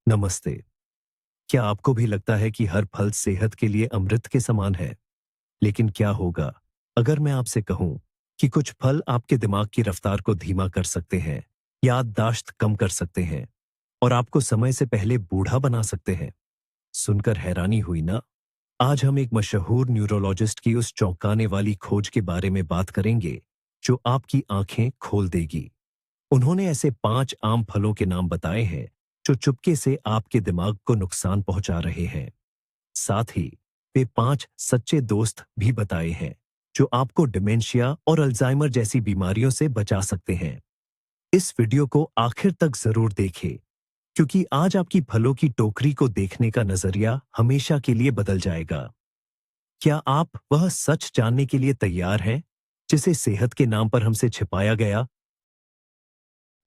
नमस्ते। क्या आपको भी लगता है कि हर फल सेहत के लिए अमृत के समान है? लेकिन क्या होगा अगर मैं आपसे कहूं कि कुछ फल आपके दिमाग की रफ्तार को धीमा कर सकते हैं, याददाश्त कम कर सकते हैं और आपको समय से पहले बूढ़ा बना सकते हैं? सुनकर हैरानी हुई ना? आज हम एक मशहूर न्यूरोलॉजिस्ट की उस चौंकाने वाली खोज के बारे में बात करेंगे जो आपकी आंखें खोल देगी। उन्होंने ऐसे 5 आम फलों के नाम बताए हैं जो चुपके से आपके दिमाग को नुकसान पहुंचा रहे हैं। साथ ही वे 5 सच्चे दोस्त भी बताए हैं जो आपको डिमेंशिया और अल्जाइमर जैसी बीमारियों से बचा सकते हैं। इस वीडियो को आखिर तक जरूर देखें, क्योंकि आज आपकी फलों की टोकरी को देखने का नजरिया हमेशा के लिए बदल जाएगा। क्या आप वह सच जानने के लिए तैयार हैं जिसे सेहत के नाम पर हमसे छिपाया गया?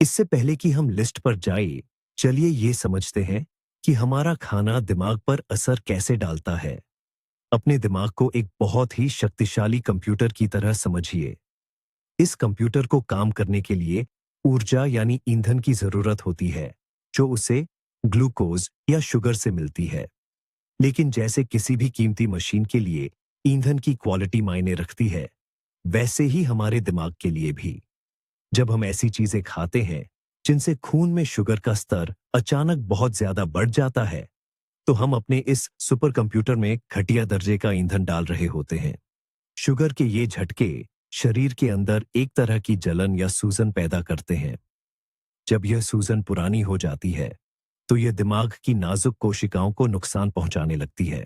इससे पहले कि हम लिस्ट पर जाए, चलिए ये समझते हैं कि हमारा खाना दिमाग पर असर कैसे डालता है। अपने दिमाग को एक बहुत ही शक्तिशाली कंप्यूटर की तरह समझिए। इस कंप्यूटर को काम करने के लिए ऊर्जा यानी ईंधन की जरूरत होती है, जो उसे ग्लूकोज या शुगर से मिलती है। लेकिन जैसे किसी भी कीमती मशीन के लिए ईंधन की क्वालिटी मायने रखती है, वैसे ही हमारे दिमाग के लिए भी। जब हम ऐसी चीजें खाते हैं जिनसे खून में शुगर का स्तर अचानक बहुत ज्यादा बढ़ जाता है, तो हम अपने इस सुपर कंप्यूटर में घटिया दर्जे का ईंधन डाल रहे होते हैं। शुगर के ये झटके शरीर के अंदर एक तरह की जलन या सूजन पैदा करते हैं। जब यह सूजन पुरानी हो जाती है, तो यह दिमाग की नाजुक कोशिकाओं को नुकसान पहुंचाने लगती है।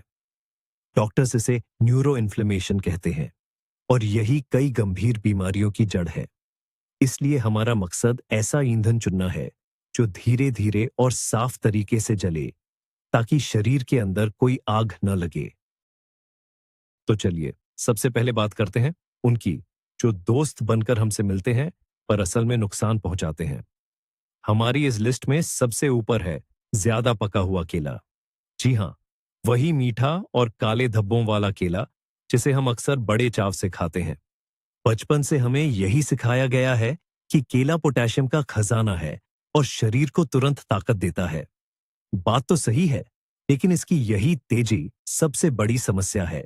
डॉक्टर्स इसे न्यूरो इन्फ्लेमेशन कहते हैं और यही कई गंभीर बीमारियों की जड़ है। इसलिए हमारा मकसद ऐसा ईंधन चुनना है जो धीरे धीरे और साफ तरीके से जले, ताकि शरीर के अंदर कोई आग न लगे। तो चलिए सबसे पहले बात करते हैं उनकी जो दोस्त बनकर हमसे मिलते हैं पर असल में नुकसान पहुंचाते हैं। हमारी इस लिस्ट में सबसे ऊपर है ज्यादा पका हुआ केला। जी हां, वही मीठा और काले धब्बों वाला केला जिसे हम अक्सर बड़े चाव से खाते हैं। बचपन से हमें यही सिखाया गया है कि केला पोटेशियम का खजाना है और शरीर को तुरंत ताकत देता है। बात तो सही है, लेकिन इसकी यही तेजी सबसे बड़ी समस्या है।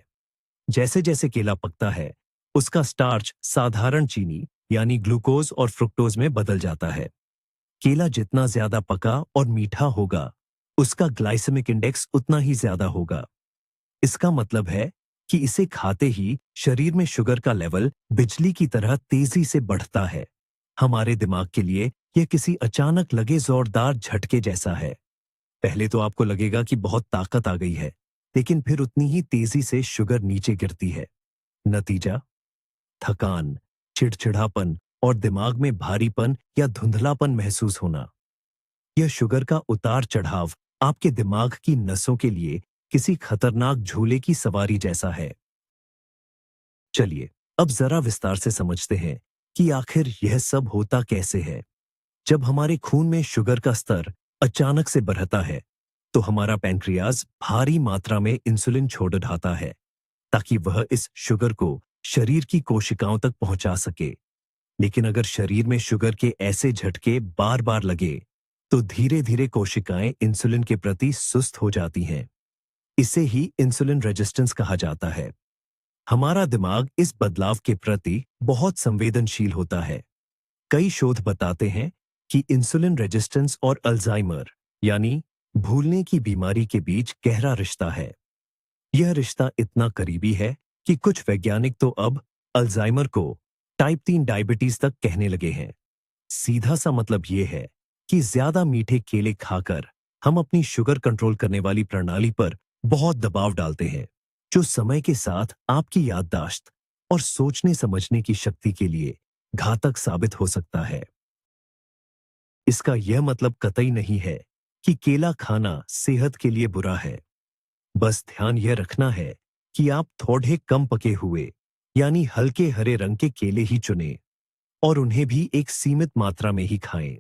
जैसे जैसे केला पकता है, उसका स्टार्च साधारण चीनी यानी ग्लूकोज और फ्रुक्टोज में बदल जाता है। केला जितना ज्यादा पका और मीठा होगा, उसका ग्लाइसेमिक इंडेक्स उतना ही ज्यादा होगा। इसका मतलब है कि इसे खाते ही शरीर में शुगर का लेवल बिजली की तरह तेजी से बढ़ता है। हमारे दिमाग के लिए यह किसी अचानक लगे जोरदार झटके जैसा है। पहले तो आपको लगेगा कि बहुत ताकत आ गई है, लेकिन फिर उतनी ही तेजी से शुगर नीचे गिरती है। नतीजा, थकान, चिड़चिड़ापन और दिमाग में भारीपन या धुंधलापन महसूस होना। यह शुगर का उतार चढ़ाव आपके दिमाग की नसों के लिए किसी खतरनाक झूले की सवारी जैसा है। चलिए अब जरा विस्तार से समझते हैं कि आखिर यह सब होता कैसे है। जब हमारे खून में शुगर का स्तर अचानक से बढ़ता है, तो हमारा पैंक्रियाज भारी मात्रा में इंसुलिन छोड़ ढाता है, ताकि वह इस शुगर को शरीर की कोशिकाओं तक पहुंचा सके। लेकिन अगर शरीर में शुगर के ऐसे झटके बार बार लगे, तो धीरे धीरे कोशिकाएं इंसुलिन के प्रति सुस्त हो जाती हैं। इसे ही इंसुलिन रेजिस्टेंस कहा जाता है। हमारा दिमाग इस बदलाव के प्रति बहुत संवेदनशील होता है। कई शोध बताते हैं कि इंसुलिन रेजिस्टेंस और अल्जाइमर यानी भूलने की बीमारी के बीच गहरा रिश्ता है। यह रिश्ता इतना करीबी है कि कुछ वैज्ञानिक तो अब अल्जाइमर को टाइप 3 डायबिटीज तक कहने लगे हैं। सीधा सा मतलब यह है कि ज्यादा मीठे केले खाकर हम अपनी शुगर कंट्रोल करने वाली प्रणाली पर बहुत दबाव डालते हैं, जो समय के साथ आपकी याददाश्त और सोचने समझने की शक्ति के लिए घातक साबित हो सकता है। इसका यह मतलब कतई नहीं है कि केला खाना सेहत के लिए बुरा है। बस ध्यान यह रखना है कि आप थोड़े कम पके हुए यानी हल्के हरे रंग के केले ही चुनें और उन्हें भी एक सीमित मात्रा में ही खाएं।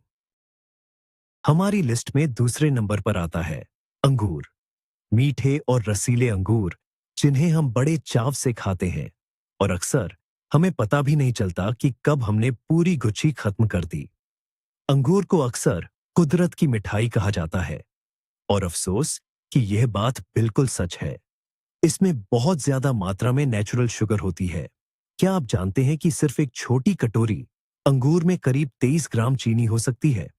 हमारी लिस्ट में दूसरे नंबर पर आता है अंगूर। मीठे और रसीले अंगूर जिन्हें हम बड़े चाव से खाते हैं और अक्सर हमें पता भी नहीं चलता कि कब हमने पूरी गुच्छी खत्म कर दी। अंगूर को अक्सर कुदरत की मिठाई कहा जाता है। और अफसोस कि यह बात बिल्कुल सच है। इसमें बहुत ज्यादा मात्रा में नेचुरल शुगर होती है। क्या आप जानते हैं कि सिर्फ एक छोटी कटोरी अंगूर में करीब 23 ग्राम चीनी हो सकती है?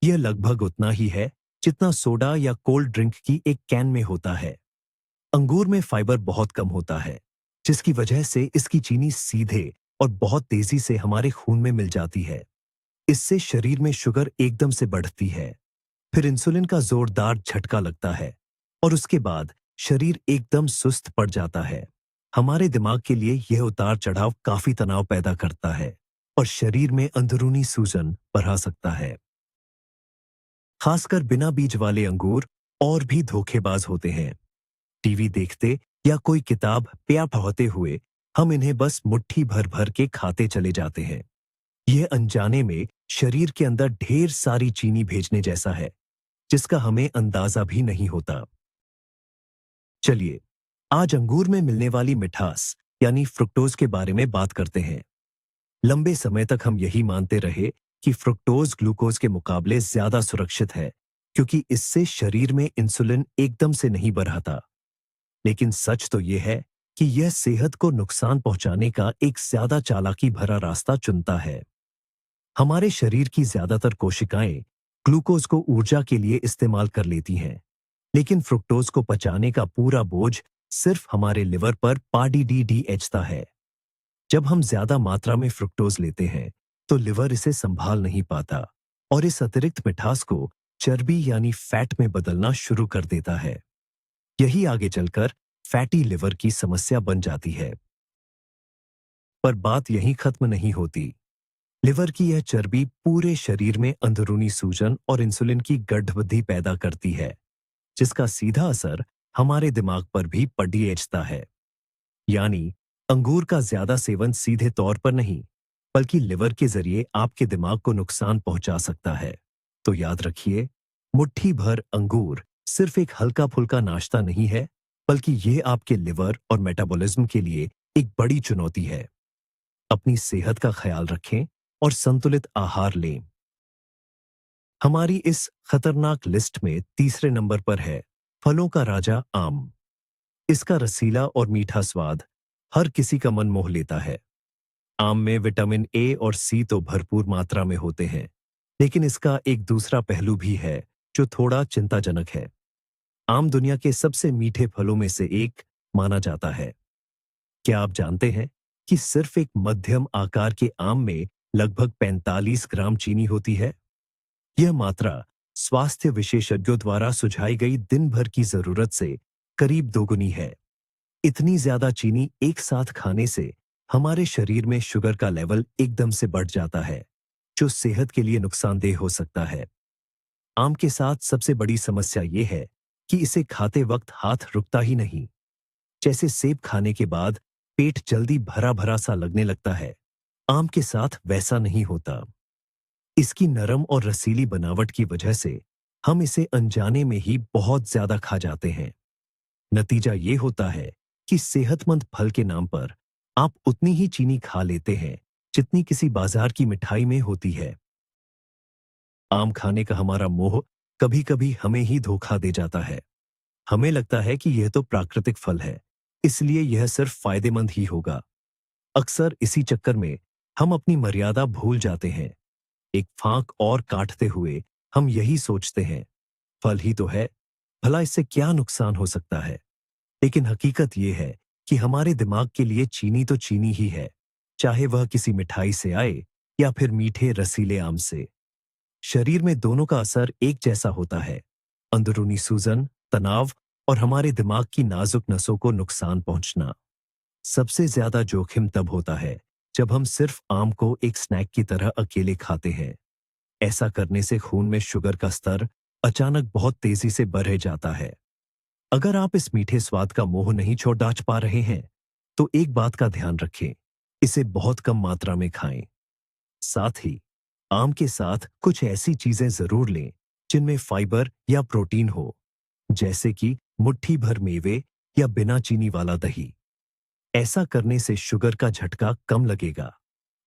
यह लगभग उतना ही है जितना सोडा या कोल्ड ड्रिंक की एक कैन में होता है। अंगूर में फाइबर बहुत कम होता है, जिसकी वजह से इसकी चीनी सीधे और बहुत तेजी से हमारे खून में मिल जाती है। इससे शरीर में शुगर एकदम से बढ़ती है, फिर इंसुलिन का जोरदार झटका लगता है और उसके बाद शरीर एकदम सुस्त पड़ जाता है। हमारे दिमाग के लिए यह उतार चढ़ाव काफी तनाव पैदा करता है और शरीर में अंदरूनी सूजन बढ़ा सकता है। खासकर बिना बीज वाले अंगूर और भी धोखेबाज होते हैं। टीवी देखते या कोई किताब प्याप होते हुए हम इन्हें बस मुट्ठी भर भर के खाते चले जाते हैं। यह अनजाने में शरीर के अंदर ढेर सारी चीनी भेजने जैसा है, जिसका हमें अंदाजा भी नहीं होता। चलिए, आज अंगूर में मिलने वाली मिठास यानी फ्रुक्टोज के बारे में बात करते हैं। लंबे समय तक हम यही मानते रहे कि फ्रुक्टोज ग्लूकोज के मुकाबले ज्यादा सुरक्षित है, क्योंकि इससे शरीर में इंसुलिन एकदम से नहीं बढ़ता। लेकिन सच तो यह है कि यह सेहत को नुकसान पहुंचाने का एक ज्यादा चालाकी भरा रास्ता चुनता है। हमारे शरीर की ज्यादातर कोशिकाएं ग्लूकोज को ऊर्जा के लिए इस्तेमाल कर लेती हैं, लेकिन फ्रुक्टोज को पचाने का पूरा बोझ सिर्फ हमारे लिवर पर पाडीडीडीएचता है। जब हम ज्यादा मात्रा में फ्रुक्टोज लेते हैं, तो लिवर इसे संभाल नहीं पाता और इस अतिरिक्त मिठास को चर्बी यानी फैट में बदलना शुरू कर देता है। यही आगे चलकर फैटी लिवर की समस्या बन जाती है। पर बात यहीं खत्म नहीं होती। लिवर की यह चर्बी पूरे शरीर में अंदरूनी सूजन और इंसुलिन की गड़बड़ी पैदा करती है, जिसका सीधा असर हमारे दिमाग पर भी पड़ता है। यानी अंगूर का ज्यादा सेवन सीधे तौर पर नहीं, बल्कि लिवर के जरिए आपके दिमाग को नुकसान पहुंचा सकता है। तो याद रखिए, मुट्ठी भर अंगूर सिर्फ एक हल्का फुल्का नाश्ता नहीं है, बल्कि यह आपके लिवर और मेटाबॉलिज्म के लिए एक बड़ी चुनौती है। अपनी सेहत का ख्याल रखें और संतुलित आहार लें। हमारी इस खतरनाक लिस्ट में तीसरे नंबर पर है फलों का राजा आम। इसका रसीला और मीठा स्वाद हर किसी का मन मोह लेता है। आम में विटामिन ए और सी तो भरपूर मात्रा में होते हैं, लेकिन इसका एक दूसरा पहलू भी है जो थोड़ा चिंताजनक है। आम दुनिया के सबसे मीठे फलों में से एक माना जाता है। क्या आप जानते हैं कि सिर्फ एक मध्यम आकार के आम में लगभग 45 ग्राम चीनी होती है? यह मात्रा स्वास्थ्य विशेषज्ञों द्वारा सुझाई गई दिन भर की जरूरत से करीब दोगुनी है। इतनी ज्यादा चीनी एक साथ खाने से हमारे शरीर में शुगर का लेवल एकदम से बढ़ जाता है, जो सेहत के लिए नुकसानदेह हो सकता है। आम के साथ सबसे बड़ी समस्या यह है कि इसे खाते वक्त हाथ रुकता ही नहीं। जैसे सेब खाने के बाद पेट जल्दी भरा भरा सा लगने लगता है, आम के साथ वैसा नहीं होता। इसकी नरम और रसीली बनावट की वजह से हम इसे अनजाने में ही बहुत ज्यादा खा जाते हैं। नतीजा ये होता है कि सेहतमंद फल के नाम पर आप उतनी ही चीनी खा लेते हैं जितनी किसी बाजार की मिठाई में होती है। आम खाने का हमारा मोह कभी कभी हमें ही धोखा दे जाता है। हमें लगता है कि यह तो प्राकृतिक फल है, इसलिए यह सिर्फ फायदेमंद ही होगा। अक्सर इसी चक्कर में हम अपनी मर्यादा भूल जाते हैं। एक फांक और काटते हुए हम यही सोचते हैं, फल ही तो है, भला इससे क्या नुकसान हो सकता है। लेकिन हकीकत यह है कि हमारे दिमाग के लिए चीनी तो चीनी ही है, चाहे वह किसी मिठाई से आए या फिर मीठे रसीले आम से। शरीर में दोनों का असर एक जैसा होता है। अंदरूनी सूजन, तनाव और हमारे दिमाग की नाजुक नसों को नुकसान पहुंचना। सबसे ज्यादा जोखिम तब होता है जब हम सिर्फ आम को एक स्नैक की तरह अकेले खाते हैं। ऐसा करने से खून में शुगर का स्तर अचानक बहुत तेजी से बढ़ जाता है। अगर आप इस मीठे स्वाद का मोह नहीं छोड़ पा रहे हैं, तो एक बात का ध्यान रखें, इसे बहुत कम मात्रा में खाएं। साथ ही आम के साथ कुछ ऐसी चीजें जरूर लें जिनमें फाइबर या प्रोटीन हो, जैसे कि मुट्ठी भर मेवे या बिना चीनी वाला दही। ऐसा करने से शुगर का झटका कम लगेगा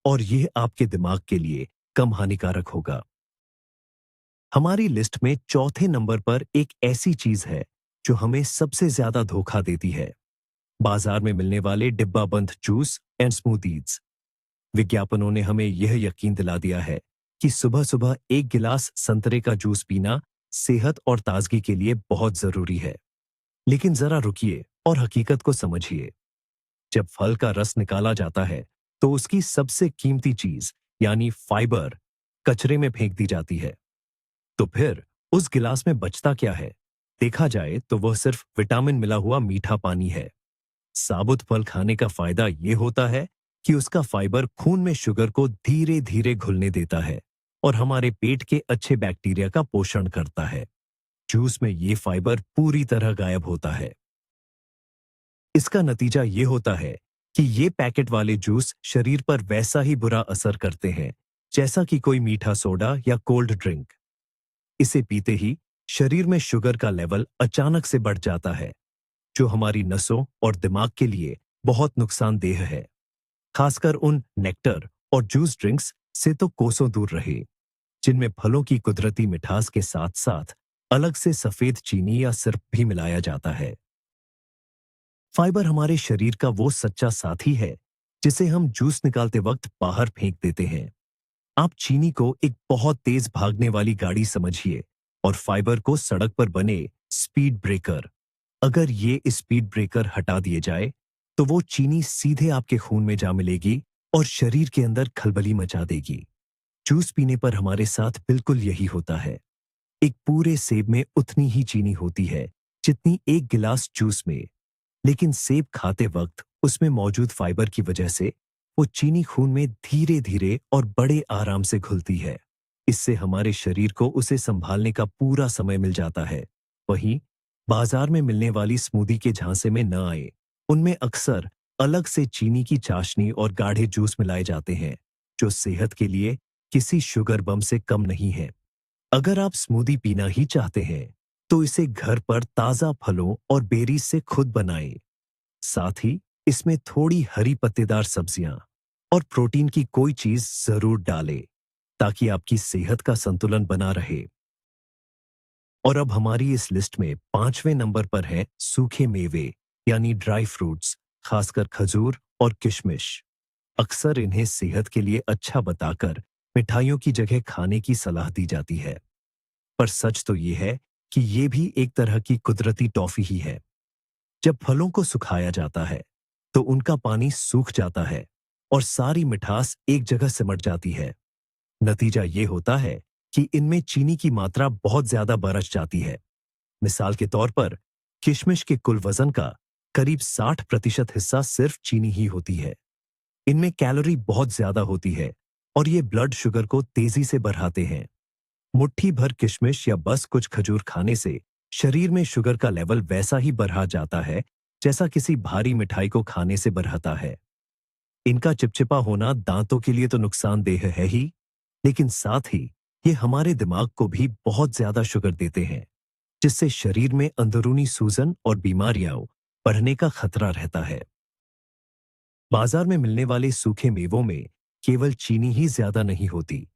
और यह आपके दिमाग के लिए कम हानिकारक होगा। हमारी लिस्ट में चौथे नंबर पर एक ऐसी चीज है जो हमें सबसे ज्यादा धोखा देती है। बाजार में मिलने वाले डिब्बा बंद जूस एंड स्मूदीज। विज्ञापनों ने हमें यह यकीन दिला दिया है कि सुबह सुबह एक गिलास संतरे का जूस पीना सेहत और ताजगी के लिए बहुत जरूरी है। लेकिन जरा रुकिए और हकीकत को समझिए। जब फल का रस निकाला जाता है तो उसकी सबसे कीमती चीज यानी फाइबर कचरे में फेंक दी जाती है। तो फिर उस गिलास में बचता क्या है? देखा जाए तो वह सिर्फ विटामिन मिला हुआ मीठा पानी है। साबुत फल खाने का फायदा यह होता है कि उसका फाइबर खून में शुगर को धीरे धीरे घुलने देता है और हमारे पेट के अच्छे बैक्टीरिया का पोषण करता है। जूस में ये फाइबर पूरी तरह गायब होता है। इसका नतीजा ये होता है कि ये पैकेट वाले जूस शरीर पर वैसा ही बुरा असर करते हैं जैसा कि कोई मीठा सोडा या कोल्ड ड्रिंक। इसे पीते ही शरीर में शुगर का लेवल अचानक से बढ़ जाता है, जो हमारी नसों और दिमाग के लिए बहुत नुकसानदेह है। खासकर उन नेक्टर और जूस ड्रिंक्स से तो कोसों दूर रहे, जिनमें फलों की कुदरती मिठास के साथ साथ अलग से सफेद चीनी या सिरप भी मिलाया जाता है। फाइबर हमारे शरीर का वो सच्चा साथी है जिसे हम जूस निकालते वक्त बाहर फेंक देते हैं। आप चीनी को एक बहुत तेज भागने वाली गाड़ी समझिए और फाइबर को सड़क पर बने स्पीड ब्रेकर। अगर ये स्पीड ब्रेकर हटा दिए जाए तो वो चीनी सीधे आपके खून में जा मिलेगी और शरीर के अंदर खलबली मचा देगी। जूस पीने पर हमारे साथ बिल्कुल यही होता है। एक पूरे सेब में उतनी ही चीनी होती है जितनी एक गिलास जूस में, लेकिन सेब खाते वक्त उसमें मौजूद फाइबर की वजह से वो चीनी खून में धीरे धीरे और बड़े आराम से घुलती है। इससे हमारे शरीर को उसे संभालने का पूरा समय मिल जाता है। वहीं बाजार में मिलने वाली स्मूदी के झांसे में न आए, उनमें अक्सर अलग से चीनी की चाशनी और गाढ़े जूस मिलाए जाते हैं, जो सेहत के लिए किसी शुगर बम से कम नहीं है। अगर आप स्मूदी पीना ही चाहते हैं तो इसे घर पर ताजा फलों और बेरीज से खुद बनाएं। साथ ही इसमें थोड़ी हरी पत्तेदार सब्जियां और प्रोटीन की कोई चीज जरूर डालें ताकि आपकी सेहत का संतुलन बना रहे। और अब हमारी इस लिस्ट में पांचवें नंबर पर है सूखे मेवे यानी ड्राई फ्रूट्स, खासकर खजूर और किशमिश। अक्सर इन्हें सेहत के लिए अच्छा बताकर मिठाइयों की जगह खाने की सलाह दी जाती है, पर सच तो ये है कि ये भी एक तरह की कुदरती टॉफी ही है। जब फलों को सुखाया जाता है तो उनका पानी सूख जाता है और सारी मिठास एक जगह सिमट जाती है। नतीजा ये होता है कि इनमें चीनी की मात्रा बहुत ज्यादा बरस जाती है। मिसाल के तौर पर किशमिश के कुल वजन का करीब 60% हिस्सा सिर्फ चीनी ही होती है। इनमें कैलोरी बहुत ज्यादा होती है और ये ब्लड शुगर को तेजी से बढ़ाते हैं। मुट्ठी भर किशमिश या बस कुछ खजूर खाने से शरीर में शुगर का लेवल वैसा ही बढ़ा जाता है जैसा किसी भारी मिठाई को खाने से बढ़ाता है। इनका चिपचिपा होना दांतों के लिए तो नुकसानदेह है ही, लेकिन साथ ही ये हमारे दिमाग को भी बहुत ज्यादा शुगर देते हैं, जिससे शरीर में अंदरूनी सूजन और बीमारियां बढ़ने का खतरा रहता है। बाजार में मिलने वाले सूखे मेवों में केवल चीनी ही ज्यादा नहीं होती,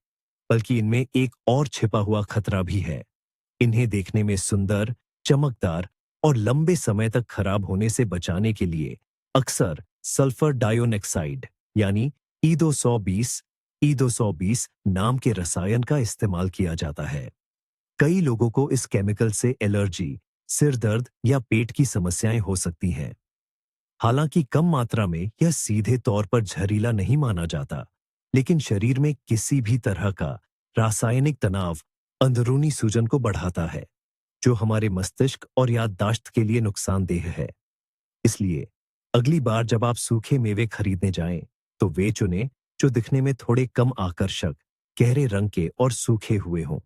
बल्कि इनमें एक और छिपा हुआ खतरा भी है। इन्हें देखने में सुंदर, चमकदार और लंबे समय तक खराब होने से बचाने के लिए अक्सर सल्फर डाइऑक्साइड यानी ई220 नाम के रसायन का इस्तेमाल किया जाता है। कई लोगों को इस केमिकल से एलर्जी, सिर दर्द या पेट की समस्याएं हो सकती हैं। हालांकि कम मात्रा में यह सीधे तौर पर जहरीला नहीं माना जाता, लेकिन शरीर में किसी भी तरह का रासायनिक तनाव अंदरूनी सूजन को बढ़ाता है, जो हमारे मस्तिष्क और याददाश्त के लिए नुकसानदेह है। इसलिए अगली बार जब आप सूखे मेवे खरीदने जाएं, तो वे चुनें जो दिखने में थोड़े कम आकर्षक, गहरे रंग के और सूखे हुए हों।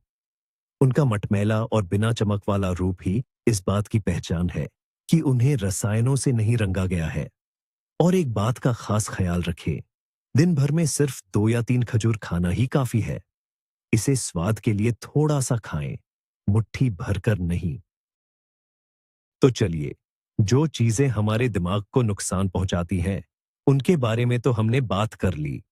उनका मटमैला और बिना चमक वाला रूप ही इस बात की पहचान है कि उन्हें रसायनों से नहीं रंगा गया है। और एक बात का खास ख्याल रखें, दिन भर में सिर्फ 2 या 3 खजूर खाना ही काफी है। इसे स्वाद के लिए थोड़ा सा खाएं, मुट्ठी भरकर नहीं। तो चलिए, जो चीजें हमारे दिमाग को नुकसान पहुंचाती हैं, उनके बारे में तो हमने बात कर ली।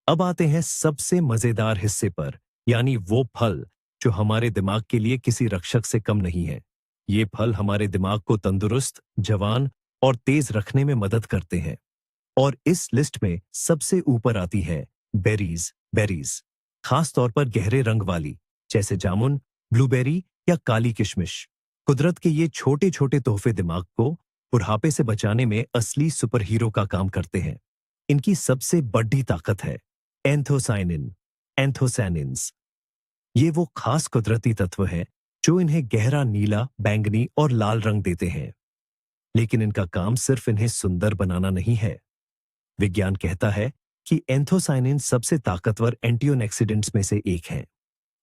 अब आते हैं सबसे मजेदार हिस्से पर, यानी वो फल जो हमारे दिमाग के लिए किसी रक्षक से कम नहीं है। ये फल हमारे दिमाग को तंदुरुस्त, जवान और तेज रखने में मदद करते हैं। और इस लिस्ट में सबसे ऊपर आती है बेरीज। बेरीज खास तौर पर गहरे रंग वाली, जैसे जामुन, ब्लूबेरी या काली किशमिश। कुदरत के ये छोटे छोटे तोहफे दिमाग को बुढ़ापे से बचाने में असली सुपर हीरो का काम करते हैं। इनकी सबसे बड़ी ताकत है एंथोसाइनिन, एंथोसैनिन्स। ये वो खास कुदरती तत्व है जो इन्हें गहरा नीला, बैंगनी और लाल रंग देते हैं। लेकिन इनका काम सिर्फ इन्हें सुंदर बनाना नहीं है। विज्ञान कहता है कि एंथोसाइनिन सबसे ताकतवर एंटीऑक्सीडेंट्स में से एक है।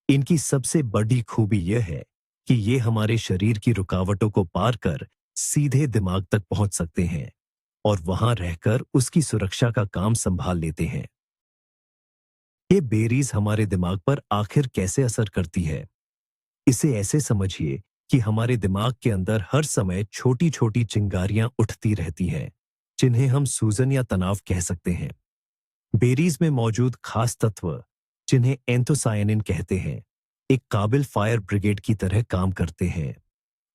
इनकी सबसे बड़ी खूबी यह है कि ये हमारे शरीर की रुकावटों को पार कर सीधे दिमाग तक पहुंच सकते हैं और वहां रहकर उसकी सुरक्षा का काम संभाल लेते हैं। ये बेरीज हमारे दिमाग पर आखिर कैसे असर करती है? इसे ऐसे समझिए कि हमारे दिमाग के अंदर हर समय छोटी छोटी चिंगारियां उठती रहती हैं, जिन्हें हम सूजन या तनाव कह सकते हैं। बेरीज में मौजूद खास तत्व, जिन्हें एंथोसायनिन कहते हैं, एक काबिल फायर ब्रिगेड की तरह काम करते हैं।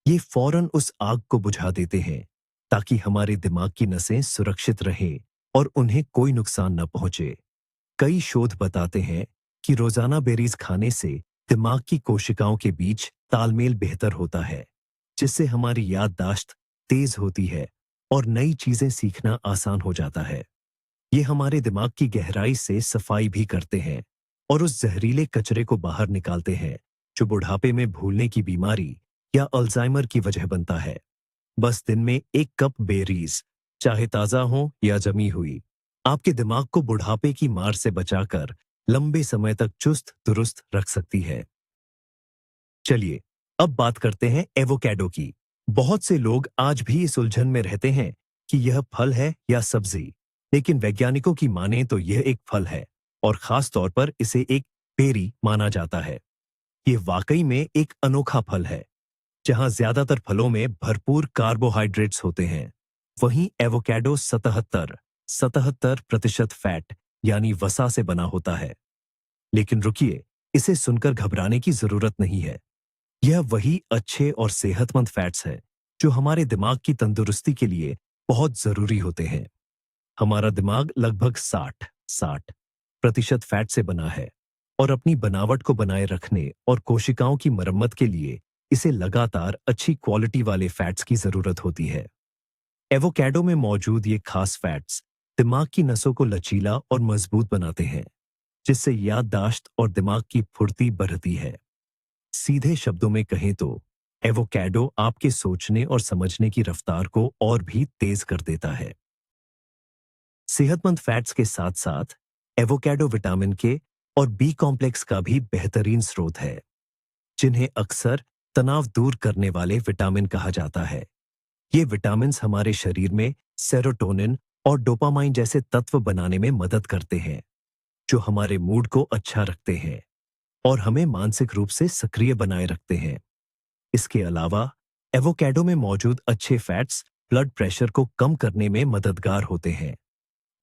ये फौरन उस आग को बुझा देते हैं ताकि हमारे दिमाग की नसें सुरक्षित रहें और उन्हें कोई नुकसान न पहुंचे। कई शोध बताते हैं कि रोजाना बेरीज खाने से दिमाग की कोशिकाओं के बीच तालमेल बेहतर होता है, जिससे हमारी याददाश्त तेज होती है और नई चीजें सीखना आसान हो जाता है। ये हमारे दिमाग की गहराई से सफाई भी करते हैं और उस जहरीले कचरे को बाहर निकालते हैं जो बुढ़ापे में भूलने की बीमारी या अल्जाइमर की वजह बनता है। बस दिन में एक कप बेरीज, चाहे ताजा हो या जमी हुई, आपके दिमाग को बुढ़ापे की मार से बचाकर लंबे समय तक चुस्त दुरुस्त रख सकती है। चलिए अब बात करते हैं एवोकैडो की। बहुत से लोग आज भी इस उलझन में रहते हैं कि यह फल है या सब्जी, लेकिन वैज्ञानिकों की माने तो यह एक फल है और खास तौर पर इसे एक बेरी माना जाता है। यह वाकई में एक अनोखा फल है। जहां ज्यादातर फलों में भरपूर कार्बोहाइड्रेट्स होते हैं, वहीं एवोकैडो 77% फैट यानी वसा से बना होता है। लेकिन रुकिए, इसे सुनकर घबराने की जरूरत नहीं है। यह वही अच्छे और सेहतमंद फैट्स है जो हमारे दिमाग की तंदुरुस्ती के लिए बहुत जरूरी होते हैं। हमारा दिमाग लगभग 60% फैट से बना है और अपनी बनावट को बनाए रखने और कोशिकाओं की मरम्मत के लिए इसे लगातार अच्छी क्वालिटी वाले फैट्स की जरूरत होती है। एवोकैडो में मौजूद ये खास फैट्स दिमाग की नसों को लचीला और मजबूत बनाते हैं, जिससे याददाश्त और दिमाग की फुर्ती बढ़ती है। सीधे शब्दों में कहें तो एवोकैडो आपके सोचने और समझने की रफ्तार को और भी तेज कर देता है। सेहतमंद फैट्स के साथ साथ एवोकैडो विटामिन के और बी कॉम्प्लेक्स का भी बेहतरीन स्रोत है, जिन्हें अक्सर तनाव दूर करने वाले विटामिन कहा जाता है। ये विटामिन्स हमारे शरीर में सेरोटोनिन और डोपामाइन जैसे तत्व बनाने में मदद करते हैं, जो हमारे मूड को अच्छा रखते हैं और हमें मानसिक रूप से सक्रिय बनाए रखते हैं। इसके अलावा एवोकैडो में मौजूद अच्छे फैट्स ब्लड प्रेशर को कम करने में मददगार होते हैं।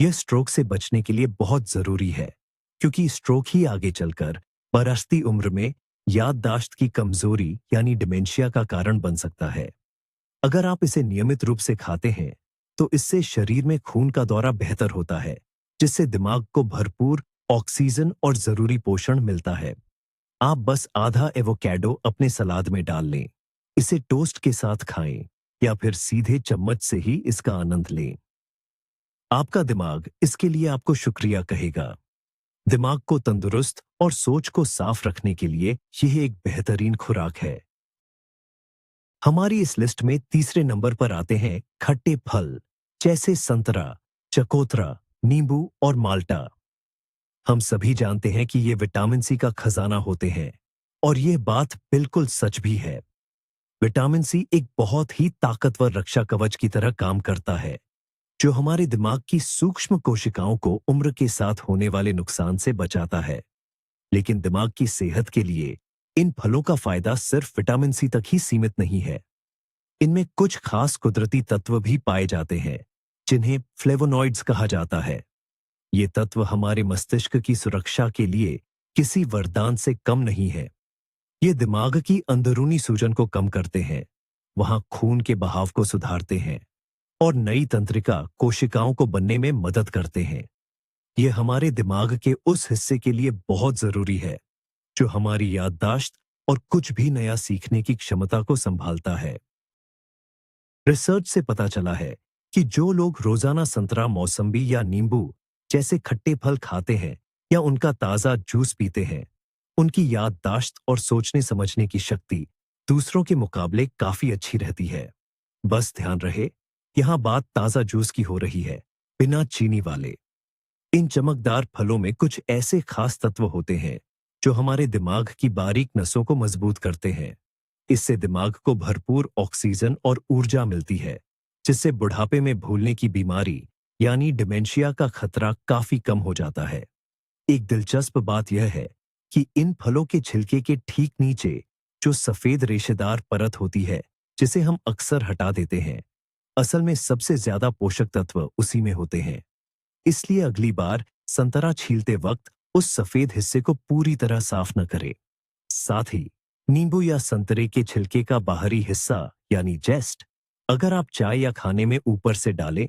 यह स्ट्रोक से बचने के लिए बहुत जरूरी है, क्योंकि स्ट्रोक ही आगे चलकर बढ़ती उम्र में याददाश्त की कमजोरी यानी डिमेंशिया का कारण बन सकता है। अगर आप इसे नियमित रूप से खाते हैं, तो इससे शरीर में खून का दौरा बेहतर होता है, जिससे दिमाग को भरपूर ऑक्सीजन और जरूरी पोषण मिलता है। आप बस आधा एवोकैडो अपने सलाद में डाल लें, इसे टोस्ट के साथ खाएं या फिर सीधे चम्मच से ही इसका आनंद लें। आपका दिमाग इसके लिए आपको शुक्रिया कहेगा। दिमाग को तंदुरुस्त और सोच को साफ रखने के लिए यह एक बेहतरीन खुराक है। हमारी इस लिस्ट में तीसरे नंबर पर आते हैं खट्टे फल, जैसे संतरा, चकोतरा, नींबू और माल्टा। हम सभी जानते हैं कि ये विटामिन सी का खजाना होते हैं और यह बात बिल्कुल सच भी है। विटामिन सी एक बहुत ही ताकतवर रक्षा कवच की तरह काम करता है, जो हमारे दिमाग की सूक्ष्म कोशिकाओं को उम्र के साथ होने वाले नुकसान से बचाता है। लेकिन दिमाग की सेहत के लिए इन फलों का फायदा सिर्फ विटामिन सी तक ही सीमित नहीं है। इनमें कुछ खास कुदरती तत्व भी पाए जाते हैं, जिन्हें फ्लेवोनॉइड्स कहा जाता है। ये तत्व हमारे मस्तिष्क की सुरक्षा के लिए किसी वरदान से कम नहीं है। ये दिमाग की अंदरूनी सूजन को कम करते हैं, वहां खून के बहाव को सुधारते हैं और नई तंत्रिका कोशिकाओं को बनने में मदद करते हैं। ये हमारे दिमाग के उस हिस्से के लिए बहुत जरूरी है जो हमारी याददाश्त और कुछ भी नया सीखने की क्षमता को संभालता है। रिसर्च से पता चला है कि जो लोग रोजाना संतरा, मौसम्बी या नींबू जैसे खट्टे फल खाते हैं या उनका ताजा जूस पीते हैं, उनकी याददाश्त और सोचने समझने की शक्ति दूसरों के मुकाबले काफी अच्छी रहती है। बस ध्यान रहे, यहां बात ताजा जूस की हो रही है, बिना चीनी वाले। इन चमकदार फलों में कुछ ऐसे खास तत्व होते हैं जो हमारे दिमाग की बारीक नसों को मजबूत करते हैं। इससे दिमाग को भरपूर ऑक्सीजन और ऊर्जा मिलती है, जिससे बुढ़ापे में भूलने की बीमारी यानी डिमेंशिया का खतरा काफी कम हो जाता है। एक दिलचस्प बात यह है कि इन फलों के छिलके के ठीक नीचे जो सफेद रेशेदार परत होती है, जिसे हम अक्सर हटा देते हैं, असल में सबसे ज्यादा पोषक तत्व उसी में होते हैं। इसलिए अगली बार संतरा छीलते वक्त उस सफेद हिस्से को पूरी तरह साफ न करें। साथ ही नींबू या संतरे के छिलके का बाहरी हिस्सा यानी जेस्ट अगर आप चाय या खाने में ऊपर से डालें,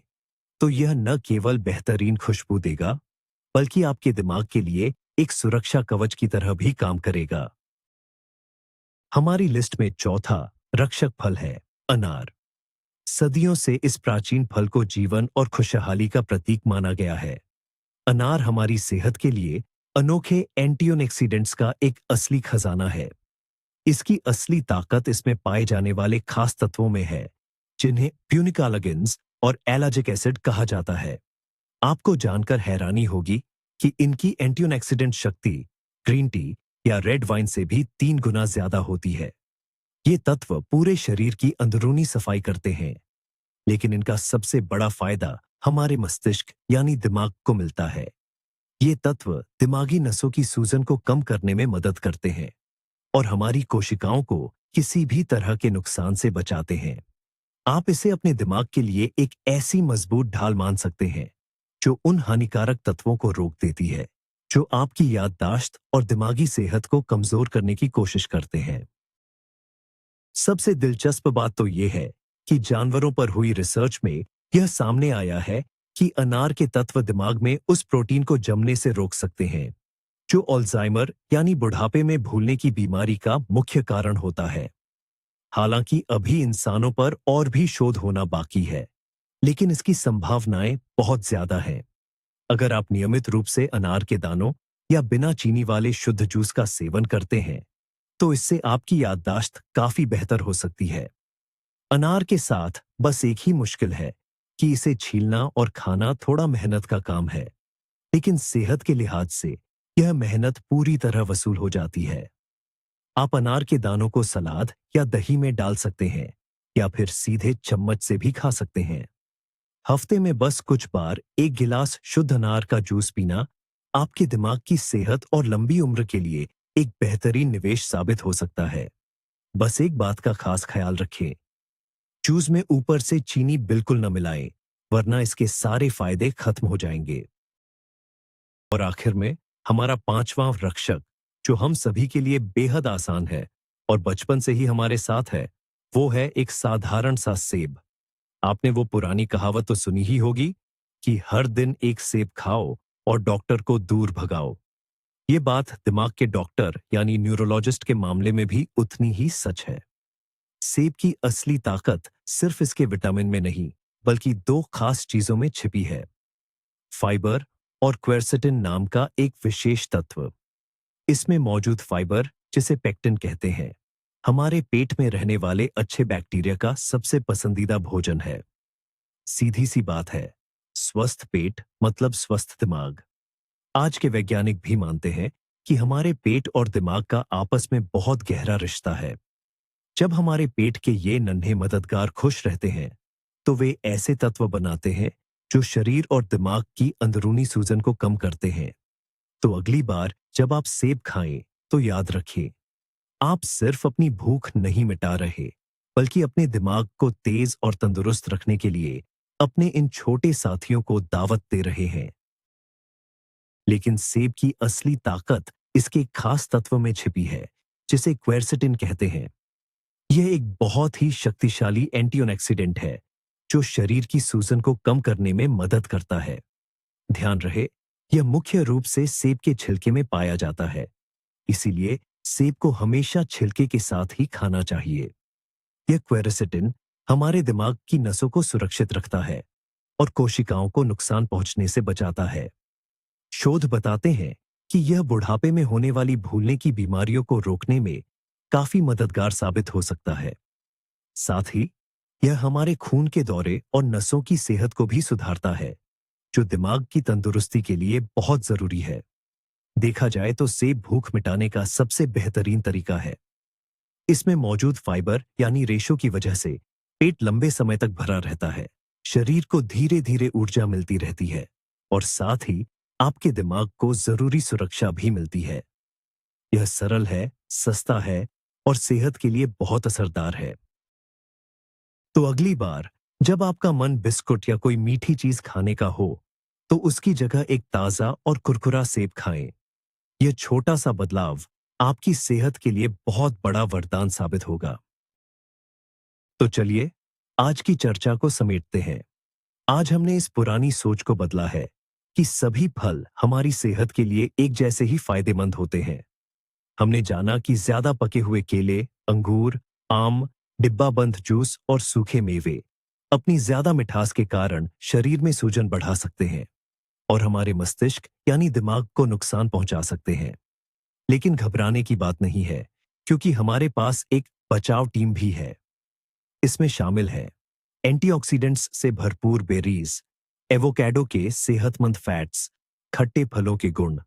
तो यह न केवल बेहतरीन खुशबू देगा, बल्कि आपके दिमाग के लिए एक सुरक्षा कवच की तरह भी काम करेगा। हमारी लिस्ट में चौथा रक्षक फल है अनार। सदियों से इस प्राचीन फल को जीवन और खुशहाली का प्रतीक माना गया है। अनार हमारी सेहत के लिए अनोखे एंटीऑक्सीडेंट्स का एक असली खजाना है। इसकी असली ताकत इसमें पाए जाने वाले खास तत्वों में है, जिन्हें प्यूनिकालागिन्स और एलाजिक एसिड कहा जाता है। आपको जानकर हैरानी होगी कि इनकी एंटीऑक्सीडेंट शक्ति ग्रीन टी या रेड वाइन से भी 3 गुना ज्यादा होती है। ये तत्व पूरे शरीर की अंदरूनी सफाई करते हैं, लेकिन इनका सबसे बड़ा फायदा हमारे मस्तिष्क यानी दिमाग को मिलता है। ये तत्व दिमागी नसों की सूजन को कम करने में मदद करते हैं और हमारी कोशिकाओं को किसी भी तरह के नुकसान से बचाते हैं। आप इसे अपने दिमाग के लिए एक ऐसी मजबूत ढाल मान सकते हैं जो उन हानिकारक तत्वों को रोक देती है जो आपकी याददाश्त और दिमागी सेहत को कमजोर करने की कोशिश करते हैं। सबसे दिलचस्प बात तो यह है कि जानवरों पर हुई रिसर्च में यह सामने आया है कि अनार के तत्व दिमाग में उस प्रोटीन को जमने से रोक सकते हैं जो अल्जाइमर यानी बुढ़ापे में भूलने की बीमारी का मुख्य कारण होता है। हालांकि अभी इंसानों पर और भी शोध होना बाकी है, लेकिन इसकी संभावनाएं बहुत ज्यादा हैं। अगर आप नियमित रूप से अनार के दानों या बिना चीनी वाले शुद्ध जूस का सेवन करते हैं, तो इससे आपकी याददाश्त काफी बेहतर हो सकती है। अनार के साथ बस एक ही मुश्किल है कि इसे छीलना और खाना थोड़ा मेहनत का काम है, लेकिन सेहत के लिहाज से यह मेहनत पूरी तरह वसूल हो जाती है। आप अनार के दानों को सलाद या दही में डाल सकते हैं या फिर सीधे चम्मच से भी खा सकते हैं। हफ्ते में बस कुछ बार एक गिलास शुद्ध अनार का जूस पीना आपके दिमाग की सेहत और लंबी उम्र के लिए एक बेहतरीन निवेश साबित हो सकता है। बस एक बात का खास ख्याल रखें, जूस में ऊपर से चीनी बिल्कुल न मिलाएं, वरना इसके सारे फायदे खत्म हो जाएंगे। और आखिर में हमारा पांचवां रक्षक, जो हम सभी के लिए बेहद आसान है और बचपन से ही हमारे साथ है, वो है एक साधारण सा सेब। आपने वो पुरानी कहावत तो सुनी ही होगी कि हर दिन एक सेब खाओ और डॉक्टर को दूर भगाओ। ये बात दिमाग के डॉक्टर यानी न्यूरोलॉजिस्ट के मामले में भी उतनी ही सच है। सेब की असली ताकत सिर्फ इसके विटामिन में नहीं, बल्कि 2 खास चीजों में छिपी है, फाइबर और क्वेरसेटिन नाम का एक विशेष तत्व। इसमें मौजूद फाइबर, जिसे पेक्टिन कहते हैं, हमारे पेट में रहने वाले अच्छे बैक्टीरिया का सबसे पसंदीदा भोजन है। सीधी सी बात है, स्वस्थ पेट मतलब स्वस्थ दिमाग। आज के वैज्ञानिक भी मानते हैं कि हमारे पेट और दिमाग का आपस में बहुत गहरा रिश्ता है। जब हमारे पेट के ये नन्हे मददगार खुश रहते हैं, तो वे ऐसे तत्व बनाते हैं जो शरीर और दिमाग की अंदरूनी सूजन को कम करते हैं। तो अगली बार जब आप सेब खाएं, तो याद रखें, आप सिर्फ अपनी भूख नहीं मिटा रहे, बल्कि अपने दिमाग को तेज और तंदुरुस्त रखने के लिए अपने इन छोटे साथियों को दावत दे रहे हैं। लेकिन सेब की असली ताकत इसके खास तत्व में छिपी है, जिसे क्वेरसेटिन कहते हैं। यह एक बहुत ही शक्तिशाली एंटीऑक्सीडेंट है जो शरीर की सूजन को कम करने में मदद करता है। ध्यान रहे, यह मुख्य रूप से सेब के छिलके में पाया जाता है, इसीलिए सेब को हमेशा छिलके के साथ ही खाना चाहिए। यह क्वेरसेटिन हमारे दिमाग की नसों को सुरक्षित रखता है और कोशिकाओं को नुकसान पहुंचने से बचाता है। शोध बताते हैं कि यह बुढ़ापे में होने वाली भूलने की बीमारियों को रोकने में काफी मददगार साबित हो सकता है। साथ ही यह हमारे खून के दौरे और नसों की सेहत को भी सुधारता है, जो दिमाग की तंदुरुस्ती के लिए बहुत जरूरी है। देखा जाए तो सेब भूख मिटाने का सबसे बेहतरीन तरीका है। इसमें मौजूद फाइबर यानी रेशों की वजह से पेट लंबे समय तक भरा रहता है, शरीर को धीरे धीरे ऊर्जा मिलती रहती है और साथ ही आपके दिमाग को जरूरी सुरक्षा भी मिलती है। यह सरल है, सस्ता है और सेहत के लिए बहुत असरदार है। तो अगली बार जब आपका मन बिस्कुट या कोई मीठी चीज खाने का हो, तो उसकी जगह एक ताजा और कुरकुरा सेब खाएं। यह छोटा सा बदलाव आपकी सेहत के लिए बहुत बड़ा वरदान साबित होगा। तो चलिए आज की चर्चा को समेटते हैं। आज हमने इस पुरानी सोच को बदला है कि सभी फल हमारी सेहत के लिए एक जैसे ही फायदेमंद होते हैं। हमने जाना कि ज्यादा पके हुए केले, अंगूर, आम, डिब्बाबंद जूस और सूखे मेवे अपनी ज्यादा मिठास के कारण शरीर में सूजन बढ़ा सकते हैं और हमारे मस्तिष्क यानी दिमाग को नुकसान पहुंचा सकते हैं। लेकिन घबराने की बात नहीं है, क्योंकि हमारे पास एक बचाव टीम भी है। इसमें शामिल है एंटीऑक्सीडेंट्स से भरपूर बेरीज, एवोकैडो के सेहतमंद फैट्स, खट्टे फलों के गुण,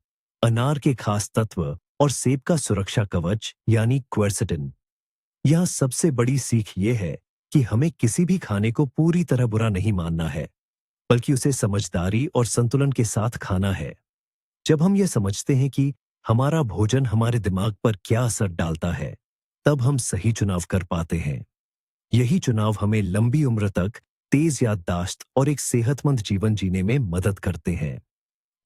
अनार के खास तत्व और सेब का सुरक्षा कवच यानी क्वेरसेटिन। यहां सबसे बड़ी सीख यह है कि हमें किसी भी खाने को पूरी तरह बुरा नहीं मानना है, बल्कि उसे समझदारी और संतुलन के साथ खाना है। जब हम ये समझते हैं कि हमारा भोजन हमारे दिमाग पर क्या असर डालता है, तब हम सही चुनाव कर पाते हैं। यही चुनाव हमें लंबी उम्र तक तेज याददाश्त और एक सेहतमंद जीवन जीने में मदद करते हैं।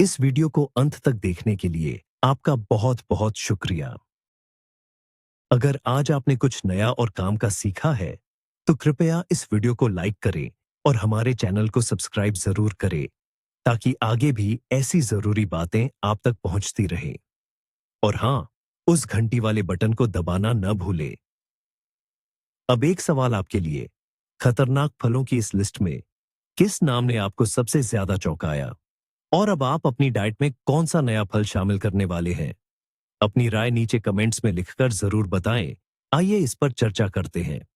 इस वीडियो को अंत तक देखने के लिए आपका बहुत बहुत शुक्रिया। अगर आज आपने कुछ नया और काम का सीखा है, तो कृपया इस वीडियो को लाइक करें और हमारे चैनल को सब्सक्राइब जरूर करें, ताकि आगे भी ऐसी जरूरी बातें आप तक पहुंचती रहें। और हाँ, उस घंटी वाले बटन को दबाना न भूलें। अब एक सवाल आपके लिए, खतरनाक फलों की इस लिस्ट में किस नाम ने आपको सबसे ज्यादा चौंकाया? और अब आप अपनी डाइट में कौन सा नया फल शामिल करने वाले हैं? अपनी राय नीचे कमेंट्स में लिखकर जरूर बताएं। आइए इस पर चर्चा करते हैं।